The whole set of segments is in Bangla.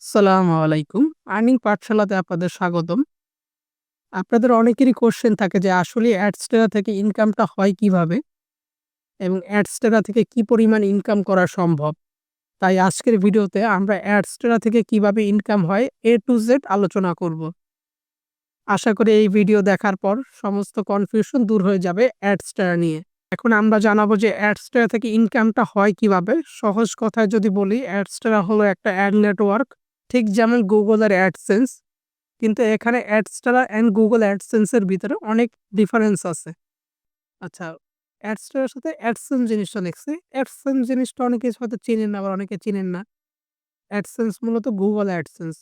আসসালামু আলাইকুম। আর্নিং পাঠশালাতে আপনাদের স্বাগতম। আপনাদের অনেকেরই কোয়েশ্চেন থাকে যে আসলে অ্যাডস্টেরা থেকে ইনকামটা হয় কিভাবে? এবং অ্যাডস্টেরা থেকে কি পরিমাণ ইনকাম করা সম্ভব? তাই আজকের ভিডিওতে আমরা অ্যাডস্টেরা থেকে কিভাবে ইনকাম হয় A to Z আলোচনা করব। আশা করি এই ভিডিও দেখার পর সমস্ত কনফিউশন দূর হয়ে যাবে অ্যাডস্টেরা নিয়ে। এখন আমরা জানাবো যে অ্যাডস্টেরা থেকে ইনকামটা হয় কিভাবে? সহজ কথায় যদি বলি অ্যাডস্টেরা হলো একটা অ্যাড নেটওয়ার্ক। ঠিক যেমন Google এর AdSense। কিন্তু এখানে অ্যাডস্টারা অ্যান্ড Google AdSense এর ভিতরে অনেক ডিফারেন্স আছে। আচ্ছা, অ্যাডস্টারের সাথে অ্যাডসেন্স জিনিসটা লিখছি। অ্যাডসেন্স জিনিসটা অনেকে হয়তো চিনেন না, আবার অনেকে চিনেন না। অ্যাডসেন্স মূলত Google AdSense।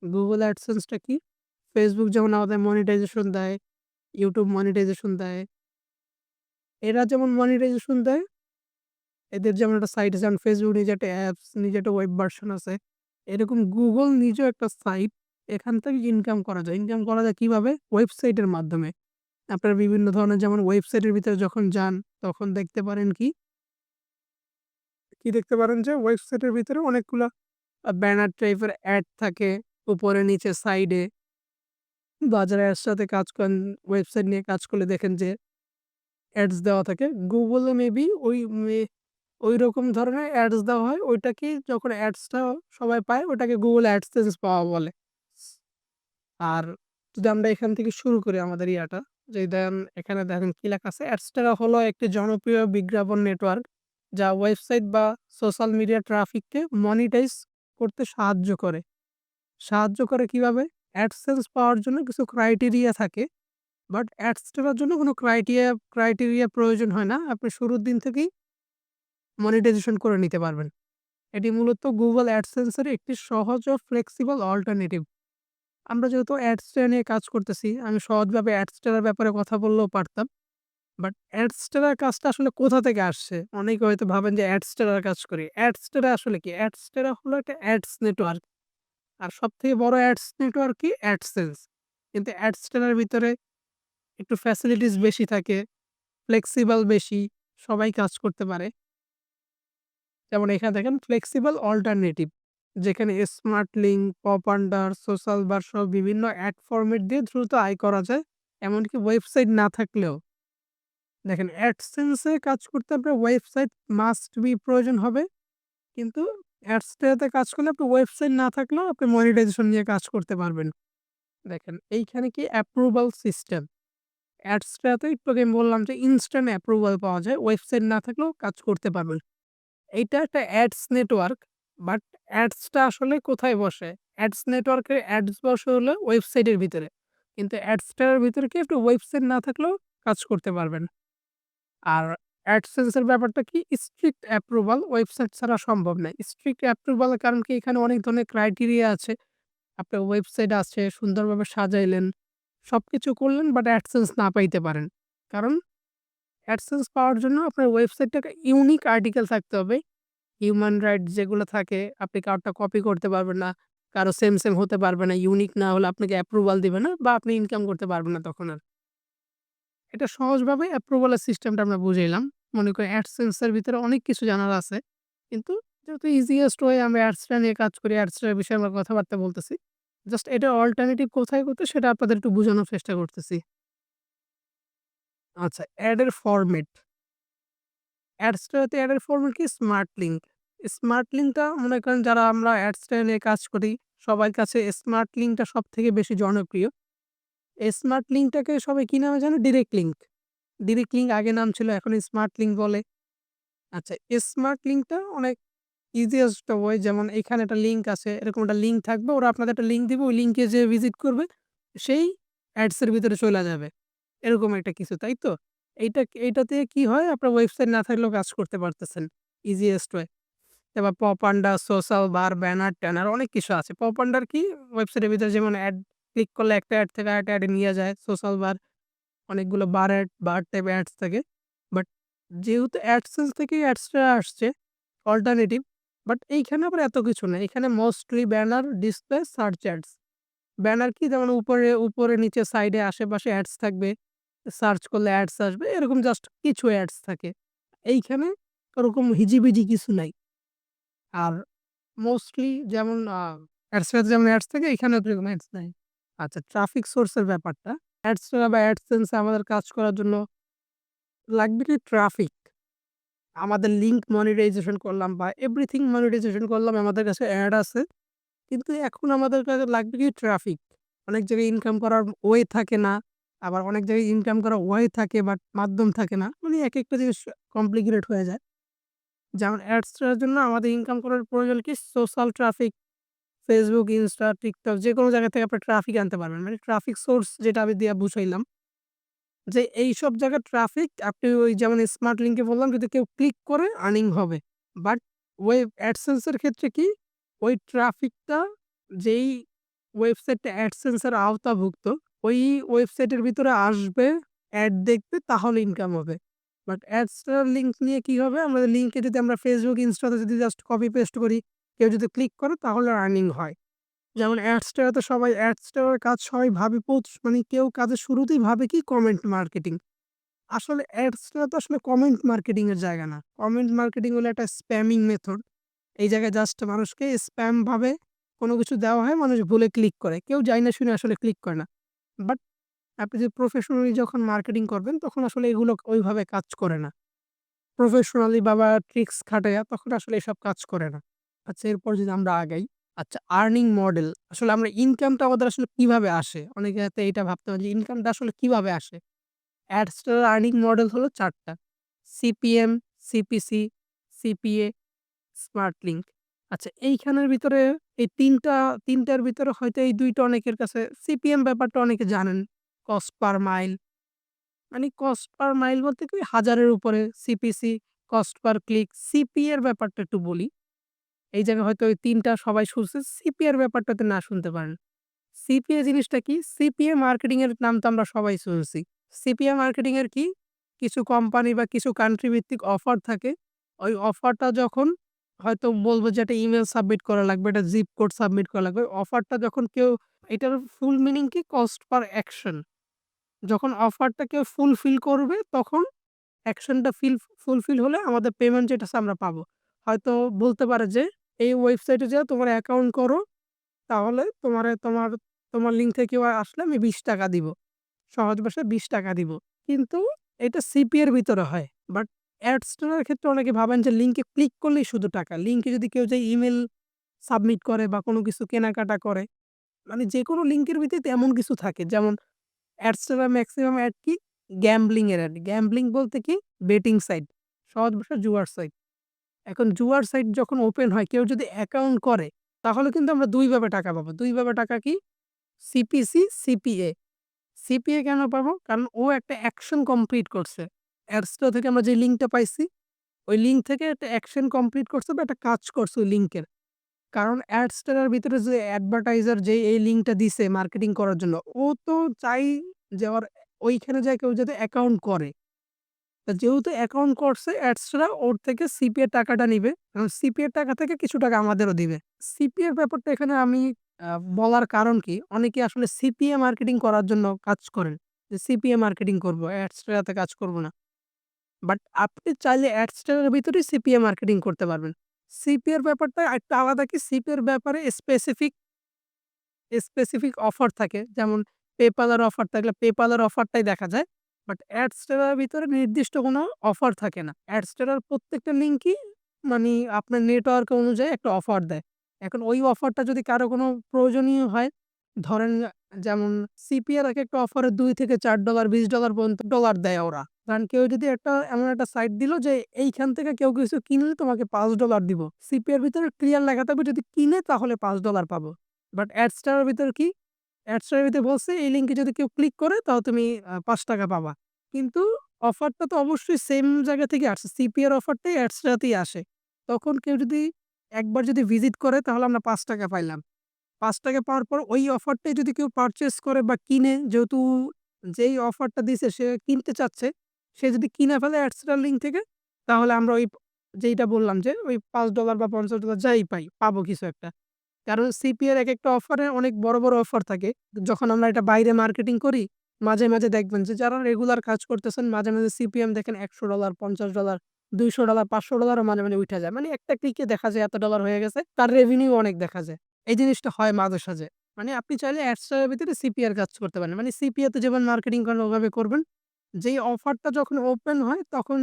Google AdSense টা কি? Facebook যেমন আমাদের মনিটাইজেশন দেয়, YouTube মনিটাইজেশন দেয়। এরা যেমন মনিটাইজেশন দেয়, এদের যেমন একটা সাইট আছে, যেমন Facebook নিজে একটা অ্যাপস, নিজে একটা ওয়েব ভার্সন আছে। এরকম Google নিজেও একটা সাইট। এখান থেকে ইনকাম করা যায়। ইনকাম করা যায় কিভাবে? ওয়েবসাইটের মাধ্যমে। আপনারা বিভিন্ন ধরনের যেমন ওয়েবসাইটের ভিতরে যখন যান, তখন দেখতে পারেন কি দেখতে পারেন যে ওয়েবসাইটের ভিতরে অনেকগুলা ব্যানার টাইপের অ্যাড থাকে উপরে, নিচে, সাইডে। বা যারা এর সাথে কাজ করেন, ওয়েবসাইট নিয়ে কাজ করলে দেখেন যে অ্যাডস দেওয়া থাকে। Google এ মেবি ঐরকম ধরনের অ্যাডস দেওয়া হয়। ওইটাকেই যখন অ্যাডসটা সবাই পায়, ওটাকে Google AdSense পাওয়া বলে। আর যদি আমরা এখান থেকে শুরু করি আমাদের ইয়াটা, যে দেন এখানে দেখেন কি লেখা আছে, অ্যাডস্টারা হলো একটি জনপ্রিয় বিজ্ঞাপন নেটওয়ার্ক যা ওয়েবসাইট বা সোশ্যাল মিডিয়া ট্রাফিককে মনিটাইজ করতে সাহায্য করে কিভাবে? অ্যাডসেন্স পাওয়ার জন্য কিছু ক্রাইটেরিয়া থাকে, বাট অ্যাডস্টারার জন্য কোনো ক্রাইটেরিয়া প্রয়োজন হয় না। আপনি শুরুর দিন থেকেই মনিটাইজেশন করে নিতে পারবেন। এটি মূলত Google AdSense এর একটি সহজ ও ফ্লেক্সিবল অল্টারনেটিভ। আমরা যেহেতু অ্যাডস্টারা নিয়ে কাজ করতেছি, আমি সহজভাবে অ্যাডস্টারার ব্যাপারে কথা বললেও পারতাম। বাট অ্যাডস্টারার কাজটা আসলে কোথা থেকে আসছে? অনেকে হয়তো ভাবেন যে অ্যাডস্টারার কাজ করি। অ্যাডস্টারা আসলে কি? অ্যাডস্টারা হলো একটা অ্যাডস নেটওয়ার্ক। আর সবথেকে বড় অ্যাডস নেটওয়ার্ক কি? অ্যাডসেন্স। কিন্তু অ্যাডস্টারার ভিতরে একটু ফ্যাসিলিটিস বেশি থাকে, ফ্লেক্সিবল বেশি, সবাই কাজ করতে পারে। যেমন এখানে দেখেন ফ্লেক্সিবল অল্টারনেটিভ, যেখানে smart link, pop under, social বার সহ বিভিন্ন অ্যাড ফরম্যাট দিয়ে দ্রুত আয় করা যায়। এমনকি ওয়েবসাইট না থাকলেও। দেখেন অ্যাডসেন্স এ কাজ করতে আপনার ওয়েবসাইট মাস্ট বি প্রয়োজন হবে। কিন্তু অ্যাডস্টারাতে কাজ করলে আপনার ওয়েবসাইট না থাকলেও আপনি মনিটাইজেশন নিয়ে কাজ করতে পারবেন। দেখেন এইখানে কি অ্যাপ্রুভাল সিস্টেম। অ্যাডস্টারাতে একটু আগে আমি বললাম যে ইনস্ট্যান্ট অ্যাপ্রুভাল পাওয়া যায়। ওয়েবসাইট না থাকলেও কাজ করতে পারবেন। এইটা একটা অ্যাডস নেটওয়ার্ক। বাট অ্যাডসটা আসলে কোথায় বসে? অ্যাডস নেটওয়ার্কের অ্যাডস বসে হলো ওয়েবসাইটের ভিতরে। কিন্তু অ্যাডস্টারের ভিতরে কি আপনি ওয়েবসাইট না থাকলেও কাজ করতে পারবেন। আর অ্যাডসেন্স এর ব্যাপারটা কি? স্ট্রিক্ট অ্যাপ্রুভাল ওয়েবসাইট ছাড়া সম্ভব না। স্ট্রিক্ট অ্যাপ্রুভাল এর কারণ কি? এখানে অনেক ধরনের ক্রাইটেরিয়া আছে। আপনার ওয়েবসাইট আছে, সুন্দরভাবে সাজাইলেন, সবকিছু করলেন, বাট অ্যাডসেন্স না পাইতে পারেন। কারণ অ্যাডসেন্স পাওয়ার জন্য আপনার ওয়েবসাইটটাকে ইউনিক আর্টিকেল থাকতে হবে। হিউম্যান রাইটস যেগুলো থাকে, আপনি কারোরটা কপি করতে পারবেন না। কারো সেম হতে পারবে না। ইউনিক না হলে আপনাকে অ্যাপ্রুভাল দিবে না, বা আপনি ইনকাম করতে পারবেন না তখন আর। এটা সহজভাবে অ্যাপ্রুভালের সিস্টেমটা আমরা বুঝাইলাম। মনে করেন অ্যাডসেন্স এর ভিতরে অনেক কিছু জানার আছে। কিন্তু যেহেতু ইজিয়েস্ট ওয়ে আমরা অ্যাডসটা নিয়ে কাজ করি, অ্যাডসটার বিষয়ে আমরা কথাবার্তা বলতেছি। জাস্ট এটার অল্টারনেটিভ কোথায় সেটা আপনাদের একটু বোঝানোর চেষ্টা করতেছি। আচ্ছা, অ্যাডের ফরমেট। অ্যাডের ফরমেট কি? Smart link. স্মার্ট লিঙ্কটা মনে করেন যারা আমরা অ্যাডসটা নিয়ে কাজ করি, সবার কাছে স্মার্ট লিঙ্কটা সবথেকে বেশি জনপ্রিয়। এই স্মার্ট লিঙ্কটাকে সবাই কি নামে জানে? Direct link. ডিরেক্ট লিঙ্ক আগে নাম ছিল, এখন স্মার্ট লিঙ্ক বলে। আচ্ছা, স্মার্ট লিঙ্কটা অনেক ইজিয়েস্ট ওয়ে। যেমন এখানে একটা লিঙ্ক আছে, এরকম একটা লিঙ্ক থাকবে, ওরা আপনাদের একটা লিঙ্ক দিবে, ওই লিঙ্কে যে ভিজিট করবে সেই অ্যাডস এর ভিতরে চইলা যাবে। এরকম একটা কিছু, তাই তো? এইটাতে কি হয়? আপনার ওয়েবসাইট না থাকলেও কাজ করতে পারতেছেন ইজিয়েস্ট ওয়ে। এবার পপ আন্ডার, সোশ্যাল বার, ব্যানার-ট্যানার অনেক কিছু আছে। পপ আন্ডার কি? ওয়েবসাইটের ভিতরে যেমন অ্যাড ক্লিক করলে একটা অ্যাড থেকে আরেকটা অ্যাডে নিয়ে যায়। সোশ্যাল বার অনেকগুলো বার টাইপ অ্যাডস থাকে। বাট যেহেতু অ্যাডসেন্স থেকেই অ্যাডসটা আসছে অল্টারনেটিভ, বাট এইখানে আবার এত কিছু না। এখানে mostly banner, display, search ads. Banner কি? যেমন উপরে নিচে সাইডে আশেপাশে অ্যাডস থাকবে। সার্চ করলে অ্যাডস আসবে। এরকম জাস্ট কিছু অ্যাডস থাকে। এইখানে ওরকম হিজিবিজি কিছু নাই। আর মোস্টলি যেমন অ্যাডসেন্স যেমন অ্যাডস থাকে এখানেও তো এরকম অ্যাডস নাই। আচ্ছা ট্রাফিক সোর্স এর ব্যাপারটা। অ্যাডসটা বা অ্যাডসেন্স এ আমাদের কাজ করার জন্য লাগবে কি ট্রাফিক। আমাদের লিঙ্ক মনিটাইজেশন করলাম বা এভরিথিং মনিটাইজেশন করলাম আমাদের কাছে অ্যাড আছে। কিন্তু এখন আমাদের কাছে লাগবে কি ট্রাফিক। অনেক জায়গায় ইনকাম করার ওয়ে থাকে না। আবার অনেক জায়গায় ইনকাম করার ওয়ে থাকে বাট মাধ্যম থাকে না। মানে একেকটা জিনিস কমপ্লিকেটেড হয়ে যায়। যেমন অ্যাডসটার জন্য আমাদের ইনকাম করার প্রয়োজন কি social traffic, Facebook, Insta, TikTok যেকোনো জায়গা থেকে আপনি ট্রাফিক আনতে পারবেন। মানে ট্রাফিক সোর্স যেটা আমি দিয়া বুঝাইলাম যে এইসব জায়গার ট্রাফিক আপনি ওই যেমন স্মার্ট লিঙ্কে বললাম যদি কেউ ক্লিক করে আর্নিং হবে। বাট ওয়েব অ্যাডসেন্স এর ক্ষেত্রে কি ওই ট্রাফিকটা যেই ওয়েবসাইটটা অ্যাডসেন্স এর আওতাভুক্ত ওই ওয়েবসাইটের ভিতরে আসবে, অ্যাড দেখবে তাহলে ইনকাম হবে। বাট অ্যাডসটার লিঙ্ক নিয়ে কি হবে? আমাদের লিঙ্কে যদি আমরা Facebook, Insta তে যদি জাস্ট কপি পেস্ট করি, কেউ যদি ক্লিক করে তাহলে আর্নিং হয়। যেমন অ্যাডসটা তো সবাই অ্যাডসটার কাজ সবাই ভাবে মানে কেউ কাজের শুরুতেই ভাবে কি কমেন্ট মার্কেটিং। আসলে অ্যাডসটা তো আসলে কমেন্ট মার্কেটিং এর জায়গা না। কমেন্ট মার্কেটিং হলো একটা স্প্যামিং মেথড। এই জায়গায় জাস্ট মানুষকে স্প্যাম ভাবে কোনো কিছু দেওয়া হয়, মানুষ ভুলে ক্লিক করে। কেউ জাইনা না শুনে আসলে ক্লিক করে না। বাট আপনি যে প্রফেশনালি যখন মার্কেটিং করবেন তখন আসলে এগুলো ওইভাবে কাজ করে না। প্রফেশনালি বা ট্রিক্স খাটাইয়া তখন আসলে এসব কাজ করে না। আচ্ছা এরপর যদি আমরা আগাই। আচ্ছা আর্নিং মডেল আসলে আমরা ইনকামটা আমাদের আসলে কিভাবে আসে? অনেকে হয়তো এইটা ভাবতে পারে যে ইনকামটা আসলে কিভাবে আসে? অ্যাডস্টার আর্নিং মডেল হলো ৪ টা। CPM, CPC, CPA, smart link. আচ্ছা এইখানের ভিতরে এই ৩ টার ভিতরে হয়তো এই ২ টা অনেকের কাছে সিপিএম ব্যাপারটা অনেকে জানেন। Cost per mile. মানে কস্ট পার মাইল বলতে কি হাজারের উপরে। CPC cost per click. CPA এর ব্যাপারটা একটু বলি। এই জায়গায় হয়তো ওই ৩ টা সবাই শুনছে। সিপিএ এর ব্যাপারটাতে না শুনতে পারেন। সিপিএ জিনিসটা কি? সিপিএ মার্কেটিং এর নাম তো আমরা সবাই শুনছি। সিপিএ মার্কেটিং এর কি? কিছু কোম্পানি বা কিছু কান্ট্রি ভিত্তিক অফার থাকে। ওই অফারটা যখন হয়তো বলব যে একটা ইমেইল সাবমিট করা লাগবে, একটা জিপ কোড সাবমিট করা লাগবে। অফারটা যখন কেউ এটার ফুল মিনিং কি? Cost per action. যখন অফারটা কেউ ফুলফিল করবে তখন অ্যাকশনটা ফুলফিল হলে আমাদের পেমেন্ট যেটা আছে আমরা পাবো। হয়তো বলতে পারে যে, "এই ওয়েবসাইটে যেয়ে তোমার অ্যাকাউন্ট করো। তাহলে তোমার লিঙ্ক থেকে কেউ আসলে আমি ৳২০ দিব। সহজ ভাষায় ৳২০ দিব।" কিন্তু এটা সিপি এর ভিতরে হয়। বাট অ্যাডস্টোরের ক্ষেত্রে অনেকে ভাবেন যে লিঙ্কে ক্লিক করলেই শুধু টাকা। লিঙ্কে যদি কেউ যে ইমেইল সাবমিট করে বা কোনো কিছু কেনাকাটা করে, মানে যেকোনো লিঙ্কের ভিত্তিতে এমন কিছু থাকে যেমন অ্যাডস্টোরের মেক্সিমাম অ্যাড কি? গ্যাম্বলিং এর অ্যাড। গ্যাম্বলিং বলতে কি? Betting site. সহজ ভাষায় জুয়ার সাইট। এখন জুয়ার সাইট যখন ওপেন হয় কেউ যদি অ্যাকাউন্ট করে তাহলে কিন্তু আমরা ২ ভাবে টাকা পাবো। ২ ভাবে টাকা কি? CPC, CPA. সিপিএ কেন পাবো? কারণ ও একটা অ্যাকশন কমপ্লিট করছে। অ্যাডস্টো থেকে আমরা যে লিঙ্কটা পাইছি, ওই লিঙ্ক থেকে একটা অ্যাকশন কমপ্লিট করছে বা একটা কাজ করছে ওই লিঙ্কের। কারণ অ্যাডস্টার ভিতরে যে অ্যাডভার্টাইজার যে এই লিঙ্কটা দিছে মার্কেটিং করার জন্য, ও তো চাই যে ওর ওইখানে যায় কেউ যাতে অ্যাকাউন্ট করে। তা যেহেতু অ্যাকাউন্ট করছে অ্যাডসরা ওর থেকে সিপিএর টাকাটা নিবে। এবং সিপিএর টাকা থেকে কিছু টাকা আমাদেরও দিবে। সিপিএর ব্যাপারটা এখানে আমি আ বলার কারণ কি? অনেকে আসলে সিপিএ মার্কেটিং করার জন্য কাজ করেন। যে সিপিএ মার্কেটিং করব, অ্যাডস্টারাতে কাজ করব না। বাট আপনি চাইলে অ্যাডস্টারের ভিতরেই সিপিএ মার্কেটিং করতে পারবেন। সিপিএর ব্যাপারটা একটু আলাদা কি সিপিএর ব্যাপারে স্পেসিফিক অফার থাকে। যেমন PayPal এর অফার থাকলে PayPal এর অফারটাই দেখা যায়। বাট অ্যাডস্টারের ভিতরে নির্দিষ্ট কোনো অফার থাকে না। অ্যাডস্টারের প্রত্যেকটা লিঙ্কই মানি আপনার নেটওয়ার্ক অনুযায়ী একটা অফার দেয়। এখন ওই অফারটা যদি কারো কোনো প্রয়োজনীয় হয়, ধরেন যেমন সিপিএর একেকটা অফারে $২ থেকে $৪ $20 পর্যন্ত ডলার দেয় ওরা। কারণ কেউ যদি এমন একটা সাইট দিল যে এইখান থেকে কেউ কিছু কিনলে তোমাকে $৫ দিব। সিপিএর ভিতরে ক্লিয়ার লেখা থাকবে যদি কিনে তাহলে $৫ পাবো। বাট অ্যাডস্টার এর ভিতরে কি? অ্যাডস্টার এর ভিতরে বলছে এই লিঙ্কে যদি কেউ ক্লিক করে তাও তুমি ৳৫ পাবা। কিন্তু অফারটা তো অবশ্যই সেম জায়গা থেকে আসছে। সিপি এর অফারটাই অ্যাডস্টাতেই আসে। তখন কেউ যদি একবার যদি ভিজিট করে তাহলে আমরা ৳৫ পাইলাম। ৳৫ পাওয়ার পর ওই অফারটাই যদি কেউ পারচেজ করে বা কিনে যেহেতু যেই অফারটা দিছে সে কিনতে চাচ্ছে, সে যদি কিনে ফেলে অ্যাডস্টার লিঙ্ক থেকে তাহলে আমরা ওই যেইটা বললাম যে ওই $৫ বা $৫০ যাই পাই, পাবো কিছু একটা। কারণ সিপিএর একেকটা অফারে অনেক বড় অফার থাকে। যখন আমরা এটা বাইরে মার্কেটিং করি, মাঝে দেখবেন যে যারা রেগুলার কাজ করতেছেন মাঝে সিপিএম দেখেন $১০০, $৫০, $২০০, $৫০০ ও মাঝে উইঠা যায়। মানে একটা ক্লিকে দেখা যায় এত ডলার হয়ে গেছে। তার রেভিনিউ অনেক দেখা যায়। এই জিনিসটা হয় মাঝে সাঝে। মানে আপনি চাইলে অ্যাডসটার ভিতরে সিপিআর কাজ করতে পারেন। মানে সিপিএতে যেমন মার্কেটিং করেন ওভাবে করবেন। যেই অফারটা যখন ওপেন হয় তখন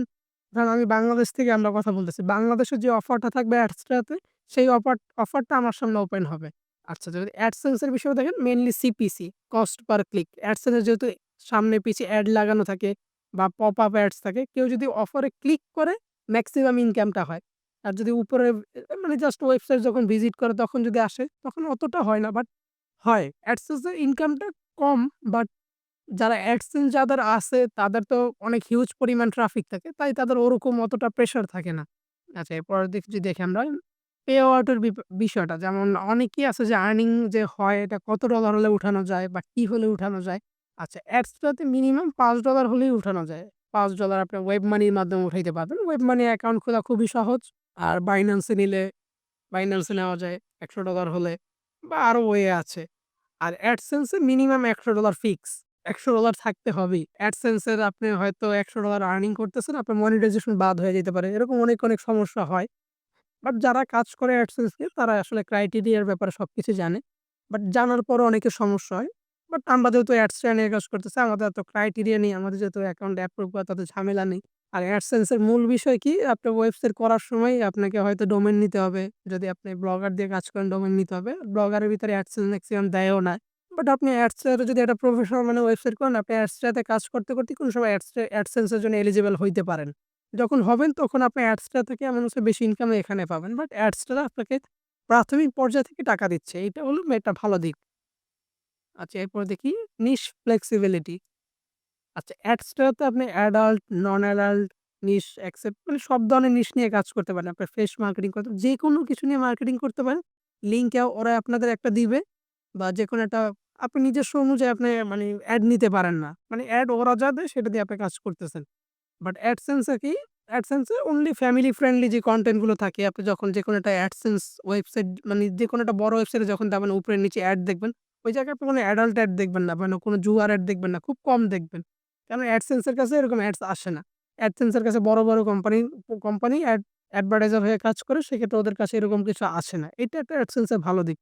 ধরেন আমি বাংলাদেশ থেকে আমরা কথা বলতেছি। বাংলাদেশের যে অফারটা থাকবে অ্যাডসটাতে সেই অফারটা আমার সামনে ওপেন হবে। আচ্ছা যদি অ্যাডসেন্স এর বিষয়ে দেখেন mainly CPC, cost per click. AdSense এর যেহেতু সামনে পিছে অ্যাড লাগানো থাকে বা পপ আপ অ্যাডস থাকে, কেউ যদি অফারে ক্লিক করে ম্যাক্সিমাম ইনকামটা হয়। আর যদি উপরে মানে জাস্ট ওয়েবসাইট যখন ভিজিট করে তখন যদি আসে তখন অতটা হয় না। বাট হয়। অ্যাডসেন্স এর ইনকামটা কম বাট যারা অ্যাডসেন্স যাদের আছে তাদের তো অনেক হিউজ পরিমাণ ট্রাফিক থাকে। তাই তাদের ওরকম অতটা প্রেশার থাকে না। আচ্ছা এরপরের দিক যদি দেখি আমরা পে আউট এর বিষয়টা যেমন অনেকেই আছে যে আর্নিং যে হয় এটা কত ডলার হলে উঠানো যায় বা কি হলে উঠানো যায়। আচ্ছা অ্যাডসটাতে মিনিমাম $5 হলেই উঠানো যায়। $5 আপনি ওয়েব মানির মাধ্যমে উঠাইতে পারবেন। ওয়েব মানি অ্যাকাউন্ট খোলা খুবই সহজ। আর Binance এ নিলে Binance এ নেওয়া যায় $100 হলে বা আরো ওয়ে আছে। আর AdSense এ মিনিমাম $100 ফিক্স। $100 থাকতে হবেই। AdSense এর আপনি হয়তো $100 আর্নিং করতেছেন, আপনার মনিটাইজেশন বাদ হয়ে যেতে পারে। এরকম অনেক সমস্যা হয়। বাট যারা কাজ করে AdSense নিয়ে তারা আসলে ক্রাইটেরিয়ার ব্যাপারে সবকিছু জানে। বাট জানার পরও অনেকের সমস্যা হয়। বাট আমরা যেহেতু অ্যাডসটা নিয়ে কাজ করতেছি আমাদের এত ক্রাইটেরিয়া নেই। আমাদের যেহেতু অ্যাকাউন্ট অ্যাপ্রুভ করা তাতে ঝামেলা নেই। আর AdSense এর মূল বিষয় কি? আপনার ওয়েবসাইট করার সময় আপনাকে হয়তো ডোমেইন নিতে হবে। যদি আপনি ব্লগার দিয়ে কাজ করেন ডোমেইন নিতে হবে। ব্লগারের ভিতরে AdSense ম্যাক্সিমাম দেয়ও না। বাট আপনি অ্যাডসটাতে যদি একটা প্রফেশনাল মানে ওয়েবসাইট করেন আপনি অ্যাডসটাতে কাজ করতে কোনো সময় AdSense এর জন্য এলিজিবল হইতে পারেন। যখন হবেন তখন আপনি অ্যাডসটা থেকে এমন হচ্ছে বেশি ইনকাম এখানে পাবেন। বাট অ্যাডসটা আপনাকে প্রাথমিক পর্যায় থেকে টাকা দিচ্ছে। এইটা হলো একটা ভালো দিক। আচ্ছা এরপর দেখি নিশ ফ্লেক্সিবিলিটি। আচ্ছা অ্যাডসটাতে আপনি অ্যাডাল্ট, নন অ্যাডাল্ট, নিশ, অ্যাকসেপ্ট মানে সব ধরনের নিশ নিয়ে কাজ করতে পারেন। আপনার ফ্রেশ মার্কেটিং করতে যেকোনো কিছু নিয়ে মার্কেটিং করতে পারেন। লিঙ্কে ওরা আপনাদের একটা দিবে বা যেকোনো একটা আপনি নিজস্ব অনুযায়ী আপনি মানে অ্যাড নিতে পারেন না। মানে অ্যাড ওরা যা দেয় সেটা দিয়ে আপনি কাজ করতেছেন। বাট AdSense এ কি? AdSense A only family friendly যে কনটেন্ট গুলো থাকে আপনি যখন যেকোনো একটা AdSense ওয়েবসাইট মানে যেকোনো একটা বড় ওয়েবসাইটে যখন যাবেন উপরে নিচে অ্যাড দেখবেন, ওই জায়গায় আপনি কোনো অ্যাডাল্ট অ্যাড দেখবেন না, মানে কোনো জুয়ার অ্যাড দেখবেন না। খুব কম দেখবেন। কারণ AdSense এর কাছে এরকম অ্যাডস আসে না। AdSense এর কাছে বড় কোম্পানি অ্যাডভার্টাইজার হয়ে কাজ করে সেক্ষেত্রে ওদের কাছে এরকম কিছু আসে না। এটা একটা AdSense এর ভালো দিক।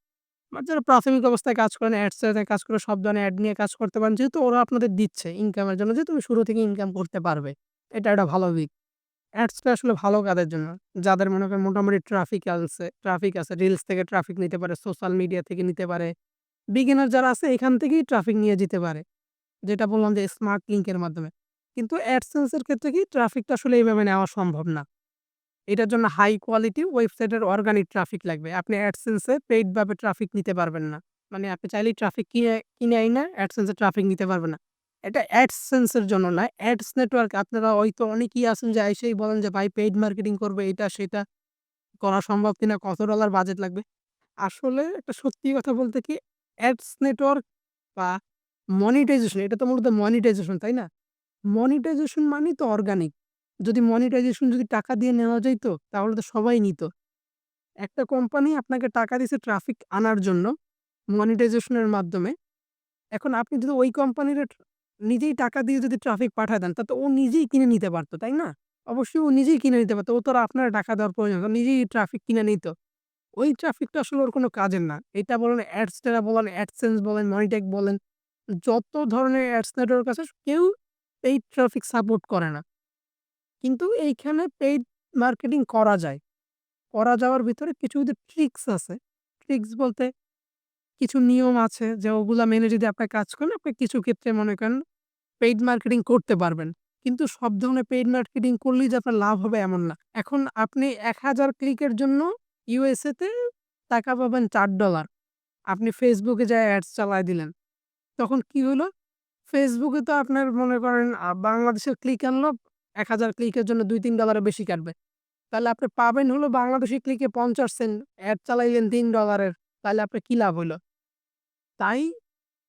বাট যারা প্রাথমিক অবস্থায় কাজ করেন, অ্যাডস এর কাজ করে সব ধরনের অ্যাড নিয়ে কাজ করতে পারেন। যেহেতু ওরা আপনাদের দিচ্ছে ইনকামের জন্য যে তুমি শুরু থেকে ইনকাম করতে পারবে। এটা একটা ভালো দিক। অ্যাডসটা আসলে ভালো কাদের জন্য? যাদের মনে করেন মোটামুটি ট্রাফিক আছে। রিলস থেকে ট্রাফিক নিতে পারে, সোশ্যাল মিডিয়া থেকে নিতে পারে। বিগিনার যারা আছে এখান থেকেই ট্রাফিক নিয়ে যেতে পারে। যেটা বললাম যে স্মার্ট লিঙ্কের মাধ্যমে। কিন্তু অ্যাডসেন্স এর ক্ষেত্রে কি ট্রাফিকটা আসলে এভাবে নেওয়া সম্ভব না। এটার জন্য হাই কোয়ালিটি ওয়েবসাইটের অর্গানিক ট্রাফিক লাগবে। আপনি AdSense এ পেইড ভাবে ট্রাফিক নিতে পারবেন না। মানে আপনি চাইলেই ট্রাফিক কিনে আইনা AdSense এ ট্রাফিক নিতে পারবেন না। এটা AdSense এর জন্য না, অ্যাডস নেটওয়ার্ক আপনারা হয়তো অনেকেই আছেন যে আইসেই বলেন যে ভাই পেইড মার্কেটিং করবে এটা সেটা করা সম্ভব কিনা, কত ডলার বাজেট লাগবে। আসলে একটা সত্যি কথা বলতে কি অ্যাডস নেটওয়ার্ক বা মনিটাইজেশন এটা তো মূলত মনিটাইজেশন, তাই না? মনিটাইজেশন মানেই তো অর্গানিক। যদি মনিটাইজেশন যদি টাকা দিয়ে নেওয়া যাইত, তাহলে তো সবাই নিত। একটা কোম্পানি আপনাকে টাকা দিছে ট্রাফিক আনার জন্য মনিটাইজেশন এর মাধ্যমে। এখন আপনি যদি ওই কোম্পানির নিজেই টাকা দিয়ে যদি ট্রাফিক পাঠায় দেন, তাতে ও নিজেই কিনে নিতে পারত, তাই না? অবশ্যই ও নিজেই কিনে নিতে পারত। ও তো আর আপনার টাকা দেওয়ার প্রয়োজন না। ও নিজেই ট্রাফিক কিনে নিত। ওই ট্রাফিকটা আসলে ওর কোনো কাজের না। এটা বলেন অ্যাডস্টেরা বলেন, অ্যাডসেন্স বলেন, মনিটেক বলেন, যত ধরনের অ্যাডস নেটওয়ার্ক আছে কেউ এই ট্রাফিক সাপোর্ট করে না। কিন্তু এইখানে পেইড মার্কেটিং করা যায়। করা যাওয়ার ভিতরে কিছু কিন্তু ট্রিকস আছে। ট্রিকস বলতে কিছু নিয়ম আছে যে ওগুলা মেনে যদি আপনি কাজ করেন, আপনি কিছু ক্ষেত্রে মনে করেন পেইড মার্কেটিং করতে পারবেন। কিন্তু সব ধরনের পেইড মার্কেটিং করলেই যে আপনার লাভ হবে এমন না। এখন আপনি ১,০০০ ক্লিকের জন্য USA তে টাকা পাবেন $৪। আপনি Facebook এ যায়া অ্যাডস চালায় দিলেন। তখন কি হলো? Facebook এ তো আপনার মনে করেন বাংলাদেশের ক্লিক আনলো ১,০০০ ক্লিকের জন্য $২-৩ বেশি কাটবে। তাহলে আপনি পাবেন হলো বাংলাদেশী ক্লিকে ৫০ সেন্ট, অ্যাড চালাইলেন $৩ এর, তাহলে আপনার কি লাভ হইলো? তাই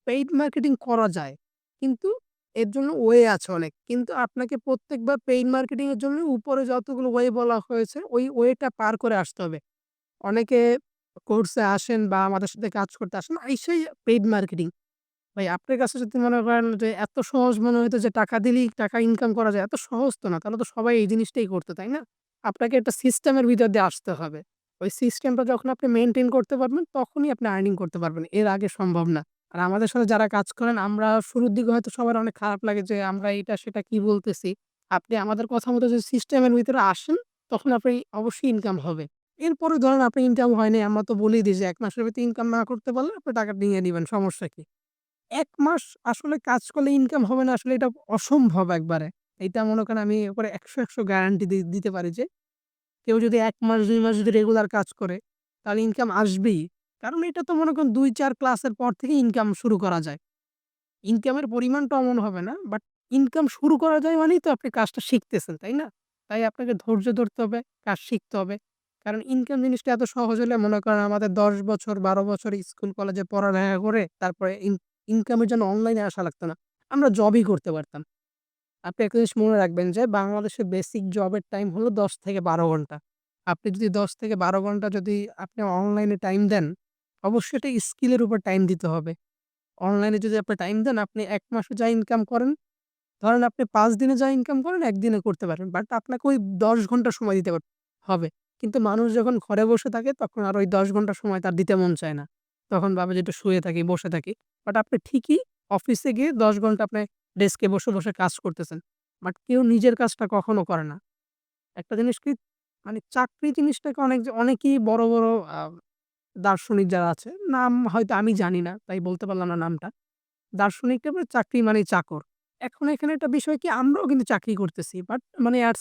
পেইড মার্কেটিং করা যায়। কিন্তু এর জন্য ওয়ে আছে অনেক। কিন্তু আপনাকে প্রত্যেকবার পেইড মার্কেটিং এর জন্য উপরে যতগুলো ওয়ে বলা হয়েছে, ওই ওয়েটা পার করে আসতে হবে। অনেকে কোর্সে আসেন বা আমাদের সাথে কাজ করতে আসেন, আইসেই পেইড মার্কেটিং। ভাই আপনার কাছে যদি মনে করেন যে এত সহজ মনে হইতো যে টাকা দিলেই টাকা ইনকাম করা যায়, এত সহজ তো না। তাহলে তো সবাই এই জিনিসটাই করত, তাই না? আপনাকে একটা সিস্টেমের ভিতর দিয়ে আসতে হবে। ওই সিস্টেমটা যখন আপনি মেইনটেইন করতে পারবেন, তখনই আপনি আর্নিং করতে পারবেন। এর আগে সম্ভব না। আর আমাদের সাথে যারা কাজ করেন, আমরা শুরুর দিকে হয়তো সবার অনেক খারাপ লাগে যে আমরা এটা সেটা কি বলতেছি। আপনি আমাদের কথা মতো যদি সিস্টেমের ভিতরে আসেন, তখন আপনি অবশ্যই ইনকাম হবে। এরপরে ধরেন আপনার ইনকাম হয় নাই, আমরা তো বলেই দিই যে ১ মাসের ভিতরে ইনকাম না করতে পারলে আপনি টাকা নিয়ে নিবেন, সমস্যা কি? ১ মাস আসলে কাজ করলে ইনকাম হবে না, আসলে এটা অসম্ভব একবারে। এইটা মনে করেন আমি এরপরে ১০০ গ্যারান্টি দিতে পারি যে কেউ যদি ১ মাস ২ মাস যদি রেগুলার কাজ করে, তাহলে ইনকাম আসবেই। কারণ এটা তো মনে করেন ২-৪ ক্লাসের পর থেকে ইনকাম শুরু করা যায়। ইনকামের পরিমাণটা অমন হবে না। বাট ইনকাম শুরু করা যায় মানেই তো আপনি কাজটা শিখতেছেন, তাই না? তাই আপনাকে ধৈর্য ধরতে হবে, কাজ শিখতে হবে। কারণ ইনকাম জিনিসটা এত সহজ হলে মনে করেন আমাদের ১০ বছর ১২ বছর স্কুল কলেজে পড়ালেখা করে তারপরে ইনকামের জন্য অনলাইনে আসা লাগতো না। আমরা জবই করতে পারতাম। আপনি একটা জিনিস মনে রাখবেন যে বাংলাদেশে বেসিক জবের টাইম হলো ১০ থেকে ১২ ঘন্টা। আপনি যদি ১০ থেকে ১২ ঘন্টা যদি আপনি অনলাইনে টাইম দেন, অবশ্যই এটা স্কিলের উপর টাইম দিতে হবে। অনলাইনে যদি আপনি টাইম দেন, আপনি ১ মাসে যা ইনকাম করেন, ধরেন আপনি ৫ দিনে যা ইনকাম করেন ১ দিনে করতে পারেন। বাট আপনাকে ওই ১০ ঘন্টা সময় দিতে হবে। কিন্তু মানুষ যখন ঘরে বসে থাকে তখন আর ওই ১০ ঘন্টা সময় তার দিতে মন চায় না। তখন ভাবে যে একটু শুয়ে থাকি, বসে থাকি। বাট আপনি ঠিকই অফিসে গিয়ে ১০ ঘন্টা আপনি ডেস্কে বসে কাজ করতেছেন। বাট কেউ নিজের কাজটা কখনো করে না। একটা জিনিস কি মানে চাকরি জিনিসটাকে অনেকেই বড় আ দার্শনিক যারা আছে, নাম হয়তো আমি জানি না, তাই বলতে পারলাম না নামটা। দার্শনিকরা বলে চাকরি মানেই চাকর। এখন এখানে একটা বিষয় কি আমরাও কিন্তু চাকরি করতেছি। বাট মানে এর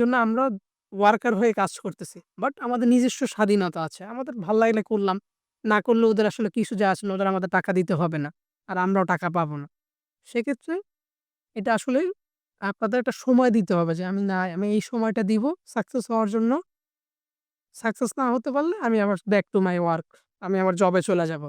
জন্য আমরা ওয়ার্কার হয়ে কাজ করতেছি। বাট আমাদের নিজস্ব স্বাধীনতা আছে। আমাদের ভাল লাগলে করলাম। না করলে ওদের আসলে কিছু যায় আসে না। ওদের আমাদের টাকা দিতে হবে না। আর আমরাও টাকা পাবো না। সেক্ষেত্রে এটা আসলে আপনাদের একটা সময় দিতে হবে যে আমি এই সময়টা দিব সাকসেস হওয়ার জন্য। সাকসেস না হতে পারলে আমি আবার ব্যাক টু মাই ওয়ার্ক। আমি আমার জবে চলে যাব।